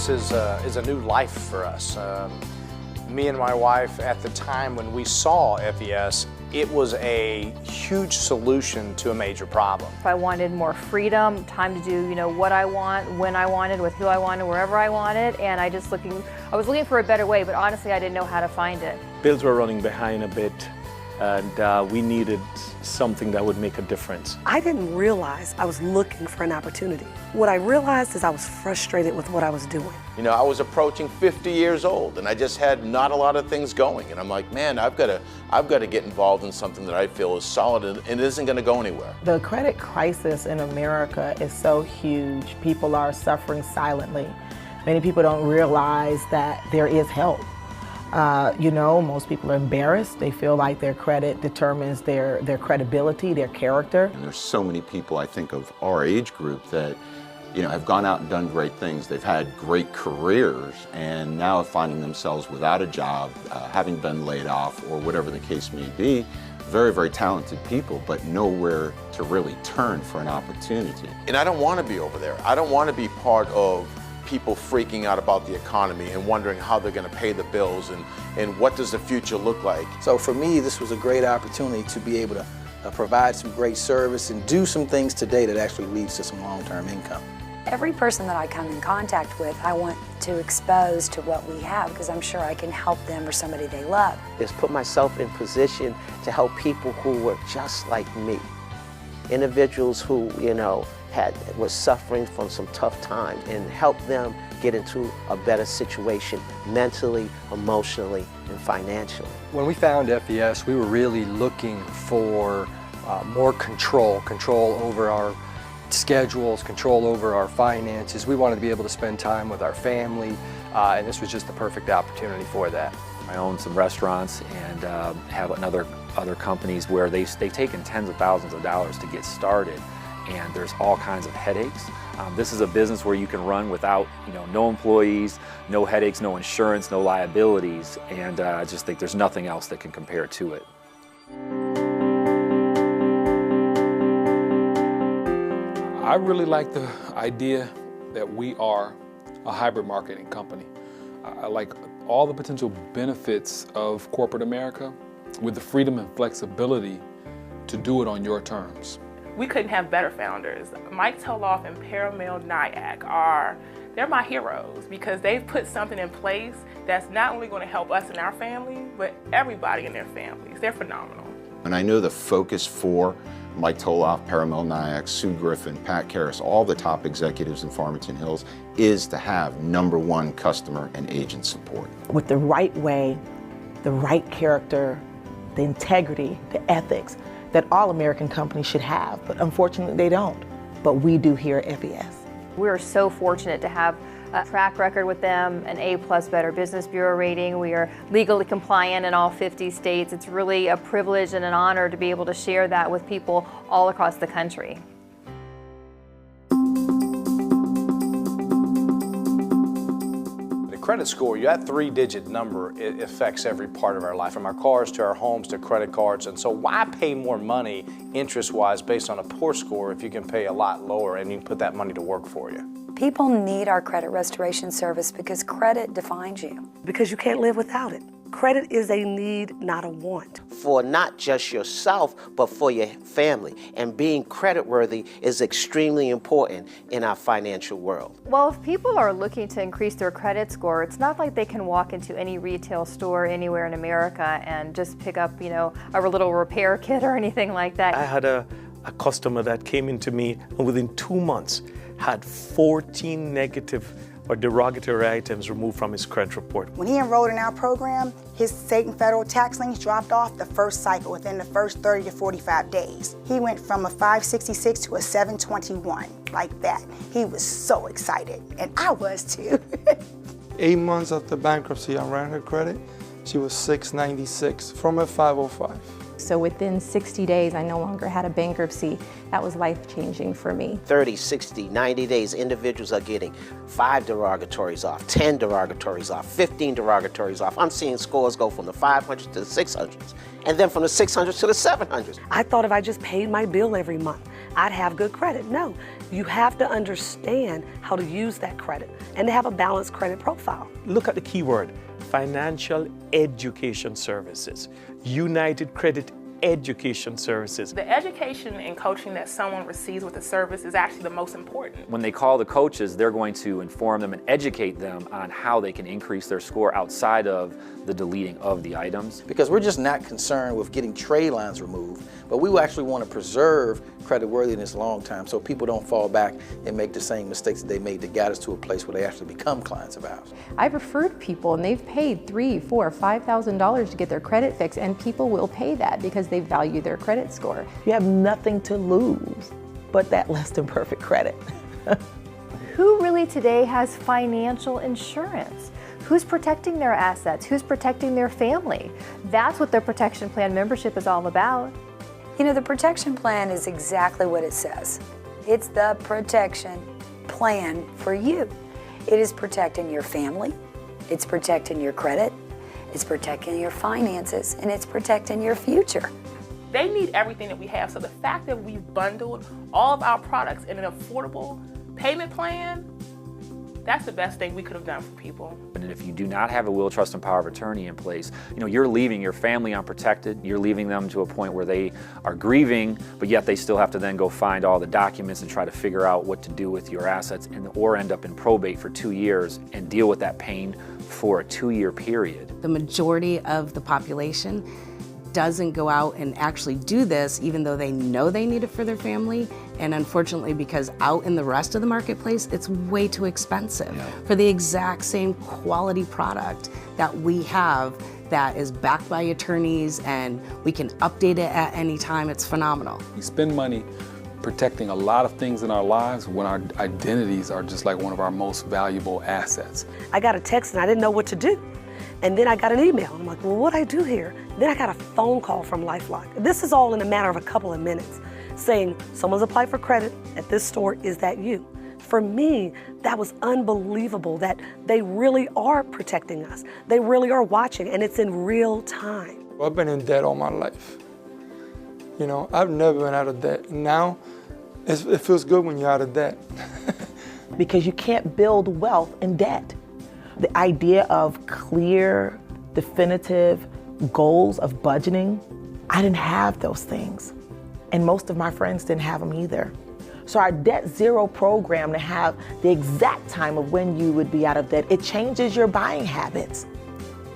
FES is a new life for us. Me and my wife, at the time when we saw FES, it was a huge solution to a major problem. If I wanted more freedom, time to do what I want, when I wanted, with who I wanted, wherever I wanted, and I was looking for a better way, but honestly I didn't know how to find it. Bills were running behind a bit, and we needed something that would make a difference. I didn't realize I was looking for an opportunity. What I realized is I was frustrated with what I was doing. You know, I was approaching 50 years old and I just had not a lot of things going. And I'm like, man, I've got to get involved in something that I feel is solid and isn't going to go anywhere. The credit crisis in America is so huge. People are suffering silently. Many people don't realize that there is help. Most people are embarrassed. They feel like their credit determines their credibility, their character. And there's so many people, I think, of our age group that, have gone out and done great things. They've had great careers and now finding themselves without a job, having been laid off or whatever the case may be. Very, very talented people, but nowhere to really turn for an opportunity. And I don't want to be over there. I don't want to be part of people freaking out about the economy and wondering how they're going to pay the bills and what does the future look like. So for me, this was a great opportunity to be able to provide some great service and do some things today that actually leads to some long-term income. Every person that I come in contact with, I want to expose to what we have because I'm sure I can help them or somebody they love. Is put myself in position to help people who were just like me. Individuals who, were suffering from some tough times and help them get into a better situation mentally, emotionally, and financially. When we found FES, we were really looking for more control over our schedules, control over our finances. We wanted to be able to spend time with our family, and this was just the perfect opportunity for that. I own some restaurants and have other companies where they've taken tens of thousands of dollars to get started, and there's all kinds of headaches. This is a business where you can run without, no employees, no headaches, no insurance, no liabilities, and I just think there's nothing else that can compare to it. I really like the idea that we are a hybrid marketing company. I like all the potential benefits of corporate America with the freedom and flexibility to do it on your terms. We couldn't have better founders. Mike Toloff and Paramel Nyack they're my heroes because they've put something in place that's not only going to help us and our family, but everybody in their families. They're phenomenal. And I know the focus for Mike Toloff, Paramel Nyack, Sue Griffin, Pat Karras, all the top executives in Farmington Hills is to have #1 customer and agent support. With the right way, the right character, the integrity, the ethics that all American companies should have, but unfortunately they don't. But we do here at FES. We're so fortunate to have a track record with them, an A+ Better Business Bureau rating. We are legally compliant in all 50 states. It's really a privilege and an honor to be able to share that with people all across the country. Credit score, that 3-digit number, it affects every part of our life, from our cars to our homes to credit cards. And so why pay more money interest-wise based on a poor score if you can pay a lot lower and you can put that money to work for you? People need our credit restoration service because credit defines you. Because you can't live without it. Credit is a need, not a want. For not just yourself, but for your family. And being creditworthy is extremely important in our financial world. Well, if people are looking to increase their credit score, it's not like they can walk into any retail store anywhere in America and just pick up, a little repair kit or anything like that. I had a customer that came into me and within 2 months had 14 negative or derogatory items removed from his credit report. When he enrolled in our program, his state and federal tax liens dropped off the first cycle within the first 30 to 45 days. He went from a 566 to a 721, like that. He was so excited, and I was too. 8 months after bankruptcy, I ran her credit. She was 696 from a 505. So within 60 days, I no longer had a bankruptcy. That was life-changing for me. 30, 60, 90 days, individuals are getting 5 derogatories off, 10 derogatories off, 15 derogatories off. I'm seeing scores go from the 500s to the 600s, and then from the 600s to the 700s. I thought if I just paid my bill every month, I'd have good credit. No, You have to understand how to use that credit and to have a balanced credit profile. Look at the key word, financial education services, United Credit Education Services. The education and coaching that someone receives with the service is actually the most important. When they call the coaches, they're going to inform them and educate them on how they can increase their score outside of the deleting of the items. Because we're just not concerned with getting trade lines removed, but we actually want to preserve creditworthiness long term so people don't fall back and make the same mistakes that they made that got us to a place where they actually become clients of ours. I've referred people and they've paid $3,000, $4,000, $5,000 to get their credit fixed, and people will pay that because they value their credit score. You have nothing to lose but that less than perfect credit. Who really today has financial insurance? Who's protecting their assets? Who's protecting their family? That's what the protection plan membership is all about. You know, the protection plan is exactly what it says. It's the protection plan for you. It is protecting your family, it's protecting your credit, it's protecting your finances, and it's protecting your future. They need everything that we have, so the fact that we've bundled all of our products in an affordable payment plan, that's the best thing we could have done for people. And if you do not have a will, trust, and power of attorney in place, you're leaving your family unprotected. You're leaving them to a point where they are grieving, but yet they still have to then go find all the documents and try to figure out what to do with your assets, or end up in probate for 2 years and deal with that pain for a 2-year period. The majority of the population doesn't go out and actually do this, even though they know they need it for their family. And unfortunately, because out in the rest of the marketplace, it's way too expensive for the exact same quality product that we have that is backed by attorneys and we can update it at any time. It's phenomenal. We spend money protecting a lot of things in our lives when our identities are just like one of our most valuable assets. I got a text and I didn't know what to do. And then I got an email. I'm like, well, what'd I do here? Then I got a phone call from LifeLock. This is all in a matter of a couple of minutes, saying someone's applied for credit at this store. Is that you? For me, that was unbelievable that they really are protecting us. They really are watching, and it's in real time. I've been in debt all my life. I've never been out of debt. Now, it feels good when you're out of debt. Because you can't build wealth in debt. The idea of clear, definitive goals of budgeting, I didn't have those things. And most of my friends didn't have them either. So our Debt Zero program, to have the exact time of when you would be out of debt, it changes your buying habits,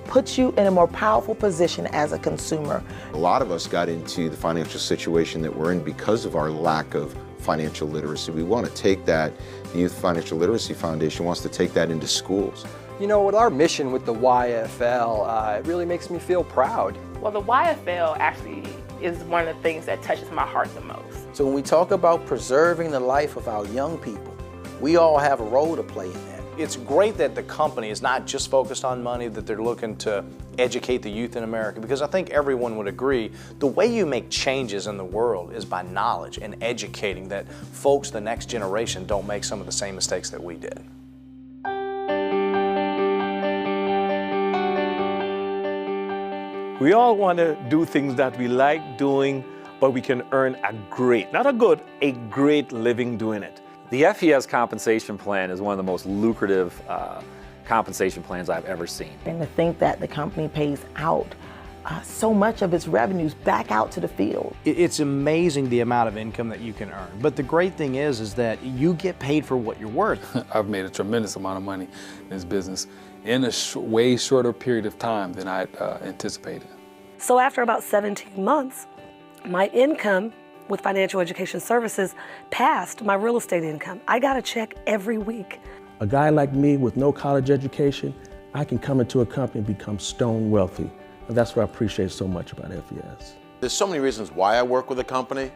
puts you in a more powerful position as a consumer. A lot of us got into the financial situation that we're in because of our lack of financial literacy. We want to take that, the Youth Financial Literacy Foundation wants to take that into schools. With our mission with the YFL, it really makes me feel proud. Well, the YFL actually is one of the things that touches my heart the most. So when we talk about preserving the life of our young people, we all have a role to play in that. It's great that the company is not just focused on money, that they're looking to educate the youth in America, because I think everyone would agree the way you make changes in the world is by knowledge and educating that folks, the next generation, don't make some of the same mistakes that we did. We all want to do things that we like doing, but we can earn a great, not a good, a great living doing it. The FES compensation plan is one of the most lucrative compensation plans I've ever seen. And to think that the company pays out so much of its revenues back out to the field. It's amazing the amount of income that you can earn. But the great thing is that you get paid for what you're worth. I've made a tremendous amount of money in this business in a way shorter period of time than I anticipated. So after about 17 months, my income with financial education services passed my real estate income. I got a check every week. A guy like me with no college education, I can come into a company and become stone wealthy. And that's what I appreciate so much about FES. There's so many reasons why I work with a company,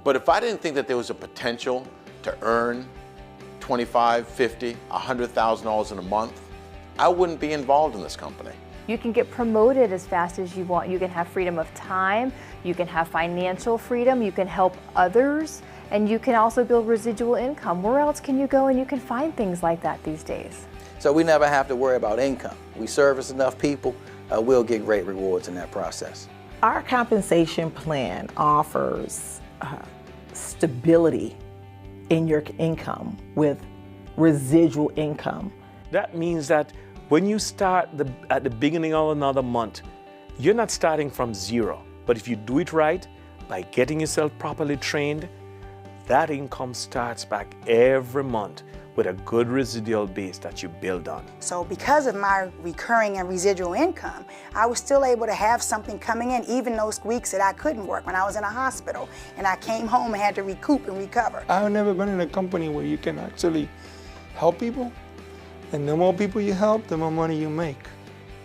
but if I didn't think that there was a potential to earn $25,000, $50,000, $100,000 in a month, I wouldn't be involved in this company. You can get promoted as fast as you want. You can have freedom of time, you can have financial freedom, you can help others, and you can also build residual income. Where else can you go and you can find things like that these days? So we never have to worry about income. We service enough people, we'll get great rewards in that process. Our compensation plan offers stability in your income with residual income. That means that when you start at the beginning of another month, you're not starting from zero. But if you do it right, by getting yourself properly trained, that income starts back every month with a good residual base that you build on. So because of my recurring and residual income, I was still able to have something coming in even those weeks that I couldn't work when I was in a hospital and I came home and had to recoup and recover. I've never been in a company where you can actually help people, and the more people you help, the more money you make.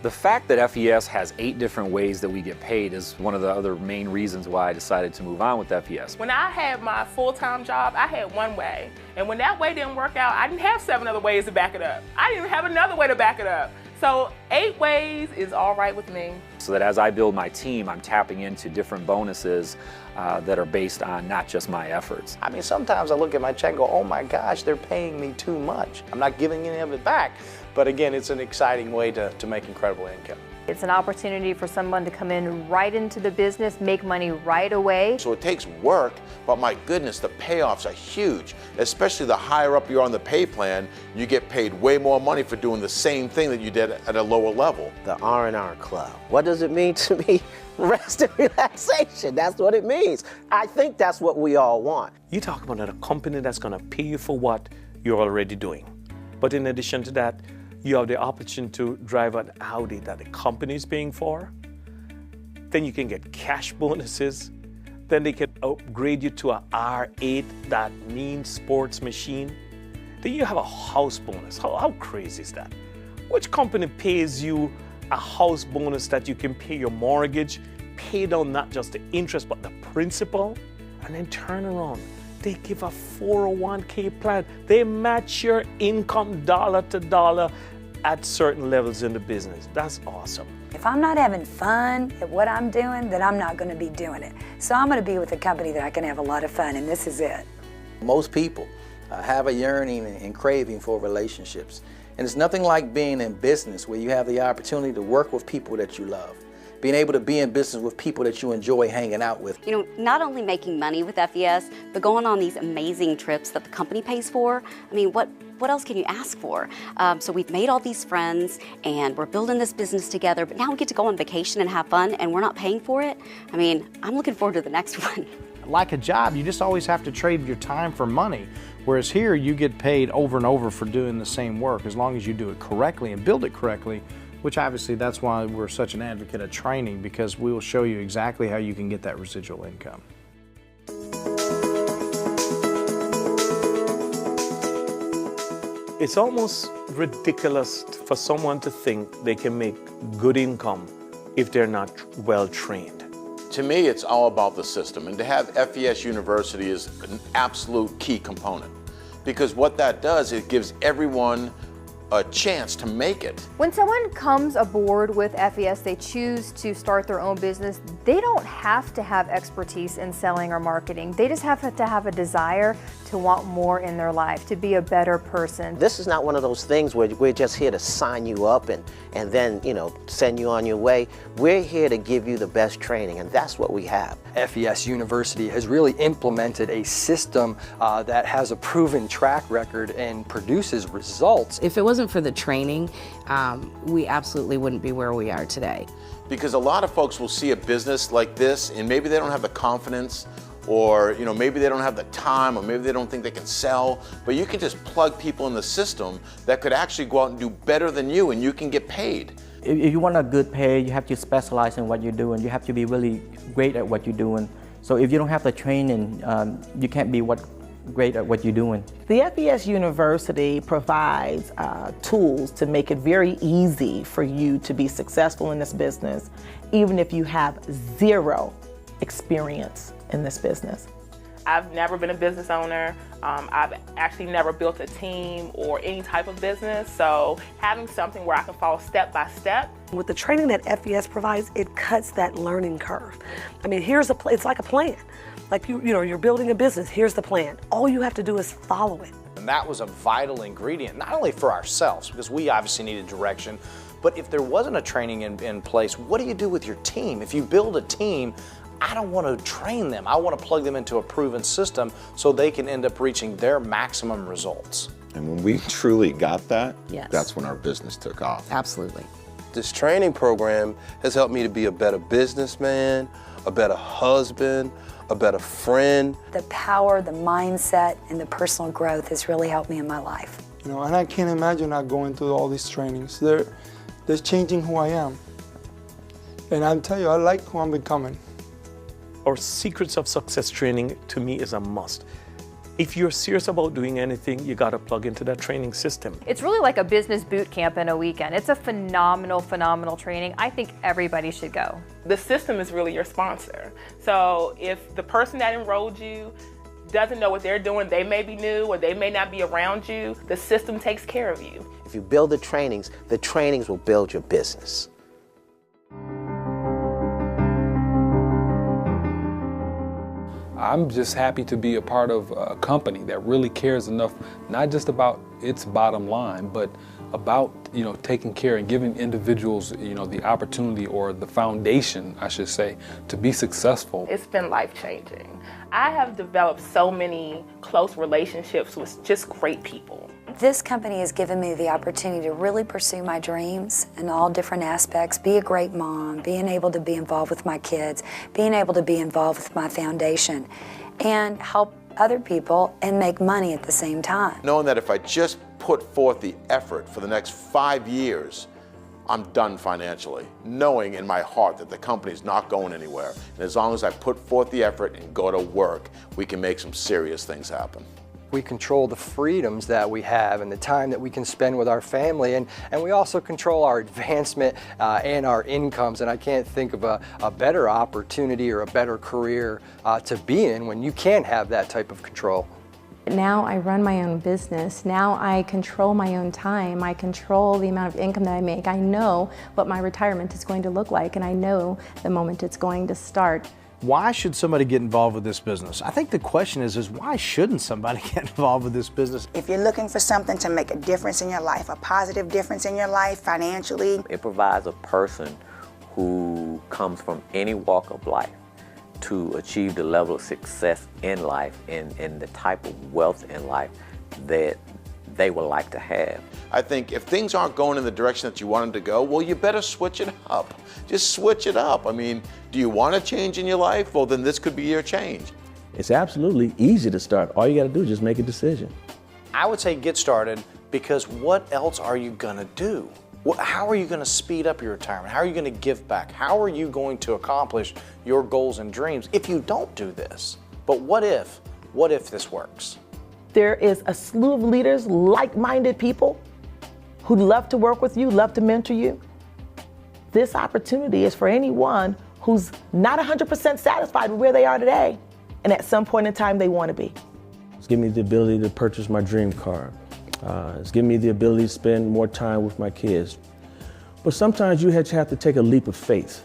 The fact that FES has 8 different ways that we get paid is one of the other main reasons why I decided to move on with FES. When I had my full-time job, I had one way. And when that way didn't work out, I didn't have 7 other ways to back it up. I didn't even have another way to back it up. So 8 ways is all right with me. So that as I build my team, I'm tapping into different bonuses that are based on not just my efforts. I mean, sometimes I look at my check and go, oh my gosh, they're paying me too much. I'm not giving any of it back. But again, it's an exciting way to make incredible income. It's an opportunity for someone to come in right into the business, make money right away. So it takes work, but my goodness, the payoffs are huge. Especially the higher up you're on the pay plan, you get paid way more money for doing the same thing that you did at a lower level. The R&R Club. What does it mean to me? Rest and relaxation. That's what it means. I think that's what we all want. You talk about a company that's going to pay you for what you're already doing. But in addition to that, you have the option to drive an Audi that the company is paying for. Then you can get cash bonuses. Then they can upgrade you to a R8, that mean sports machine. Then you have a house bonus. How crazy is that? Which company pays you a house bonus that you can pay your mortgage, pay down not just the interest but the principal, and then turn around? They give a 401k plan. They match your income dollar to dollar at certain levels in the business. That's awesome. If I'm not having fun at what I'm doing, then I'm not going to be doing it. So I'm going to be with a company that I can have a lot of fun, and this is it. Most people have a yearning and craving for relationships. And it's nothing like being in business where you have the opportunity to work with people that you love. Being able to be in business with people that you enjoy hanging out with. You know, not only making money with FES, but going on these amazing trips that the company pays for. I mean, what else can you ask for? So we've made all these friends and we're building this business together, but now we get to go on vacation and have fun and we're not paying for it. I mean, I'm looking forward to the next one. Like a job, you just always have to trade your time for money. Whereas here, you get paid over and over for doing the same work as long as you do it correctly and build it correctly, which obviously that's why we're such an advocate of training, because we will show you exactly how you can get that residual income. It's almost ridiculous for someone to think they can make good income if they're not well trained. To me, it's all about the system, and to have FES University is an absolute key component, because what that does, it gives everyone a chance to make it. When someone comes aboard with FES, they choose to start their own business, they don't have to have expertise in selling or marketing. They just have to have a desire to want more in their life, to be a better person. This is not one of those things where we're just here to sign you up and then, you know, send you on your way. We're here to give you the best training, and that's what we have. FES University has really implemented a system that has a proven track record and produces results. If it wasn't for the training, we absolutely wouldn't be where we are today. Because a lot of folks will see a business like this and maybe they don't have the confidence, or maybe they don't have the time, or maybe they don't think they can sell, but you can just plug people in the system that could actually go out and do better than you, and you can get paid. If you want a good pay, you have to specialize in what you're doing. You have to be really great at what you're doing. So if you don't have the training, you can't be great at what you're doing. The FES University provides tools to make it very easy for you to be successful in this business, even if you have zero experience in this business. I've never been a business owner. I've actually never built a team or any type of business, so having something where I can follow step by step. With the training that FES provides, it cuts that learning curve. I mean, it's like a plan. Like you're building a business, here's the plan. All you have to do is follow it. And that was a vital ingredient, not only for ourselves, because we obviously needed direction, but if there wasn't a training in place, what do you do with your team? If you build a team, I don't want to train them. I want to plug them into a proven system so they can end up reaching their maximum results. And when we truly got that, Yes. that's when our business took off. Absolutely. This training program has helped me to be a better businessman, a better husband, a better friend. The power, the mindset, and the personal growth has really helped me in my life. You know, and I can't imagine not going through all these trainings. They're changing who I am. And I'll tell you, I like who I'm becoming. Our Secrets of Success training, to me, is a must. If you're serious about doing anything, you gotta plug into that training system. It's really like a business boot camp in a weekend. It's a phenomenal, phenomenal training. I think everybody should go. The system is really your sponsor. So if the person that enrolled you doesn't know what they're doing, they may be new or they may not be around you, the system takes care of you. If you build the trainings will build your business. I'm just happy to be a part of a company that really cares enough, not just about its bottom line, but about, taking care and giving individuals, the opportunity or the foundation, I should say, to be successful. It's been life-changing. I have developed so many close relationships with just great people. This company has given me the opportunity to really pursue my dreams in all different aspects, be a great mom, being able to be involved with my kids, being able to be involved with my foundation, and help other people and make money at the same time. Knowing that if I just put forth the effort for the next 5 years, I'm done financially. Knowing in my heart that the company's not going anywhere. And as long as I put forth the effort and go to work, we can make some serious things happen. We control the freedoms that we have and the time that we can spend with our family, and we also control our advancement and our incomes. And I can't think of a better opportunity or a better career to be in when you can have that type of control. Now I run my own business. Now I control my own time. I control the amount of income that I make. I know what my retirement is going to look like, and I know the moment it's going to start. Why should somebody get involved with this business? I think the question is why shouldn't somebody get involved with this business? If you're looking for something to make a difference in your life, a positive difference in your life financially, it provides a person who comes from any walk of life to achieve the level of success in life and the type of wealth in life that they would like to have. I think if things aren't going in the direction that you want them to go, well, you better switch it up. Just switch it up. I mean, do you want a change in your life? Well, then this could be your change. It's absolutely easy to start. All you got to do is just make a decision. I would say get started, because what else are you going to do? How are you going to speed up your retirement? How are you going to give back? How are you going to accomplish your goals and dreams if you don't do this? But what if this works? There is a slew of leaders, like-minded people who love to work with you, love to mentor you. This opportunity is for anyone who's not 100% satisfied with where they are today, and at some point in time they want to be. It's giving me the ability to purchase my dream car. It's giving me the ability to spend more time with my kids. But sometimes you have to take a leap of faith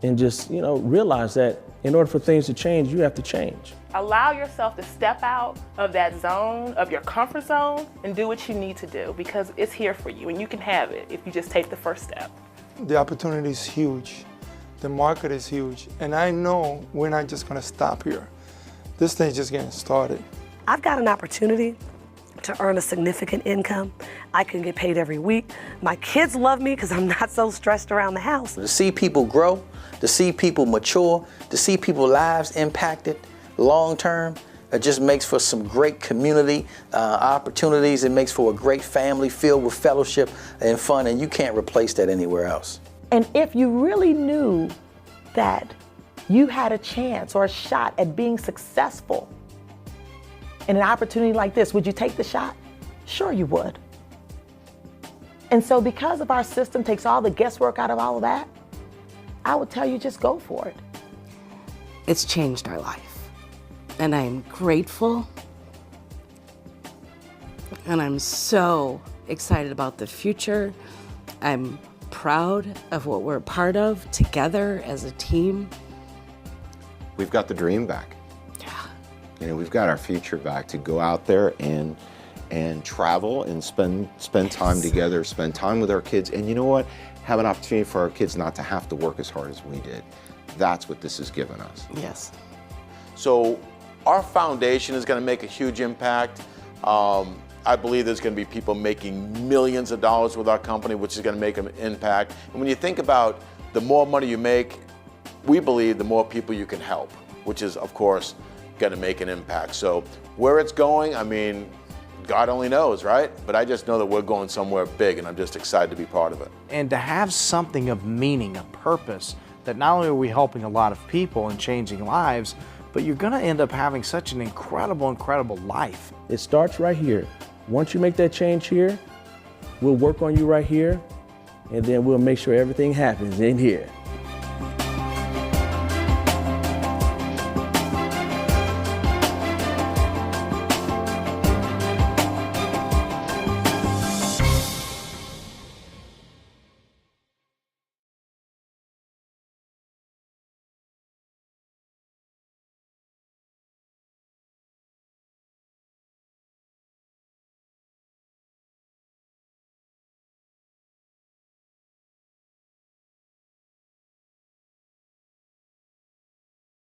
and just, realize that in order for things to change, you have to change. Allow yourself to step out of that zone, of your comfort zone, and do what you need to do, because it's here for you and you can have it if you just take the first step. The opportunity is huge. The market is huge. And I know we're not just going to stop here. This thing's just getting started. I've got an opportunity to earn a significant income. I can get paid every week. My kids love me because I'm not so stressed around the house. To see people grow, to see people mature, to see people's lives impacted long term, it just makes for some great community opportunities. It makes for a great family filled with fellowship and fun, and you can't replace that anywhere else. And if you really knew that you had a chance or a shot at being successful in an opportunity like this, would you take the shot? Sure you would. And so because of our system takes all the guesswork out of all of that, I would tell you just go for it. It's changed our life. And I am grateful. And I'm so excited about the future. I'm proud of what we're a part of together as a team. We've got the dream back. We've got our future back to go out there and travel and spend time together, spend time with our kids, and you know what? Have an opportunity for our kids not to have to work as hard as we did. That's what this has given us. Yes. So our foundation is going to make a huge impact. I believe there's going to be people making millions of dollars with our company, which is going to make an impact. And when you think about the more money you make, we believe the more people you can help, which is, of course, going to make an impact. So where it's going, I mean, God only knows, right? But I just know that we're going somewhere big, and I'm just excited to be part of it. And to have something of meaning, a purpose, that not only are we helping a lot of people and changing lives, but you're going to end up having such an incredible, incredible life. It starts right here. Once you make that change here, we'll work on you right here, and then we'll make sure everything happens in here.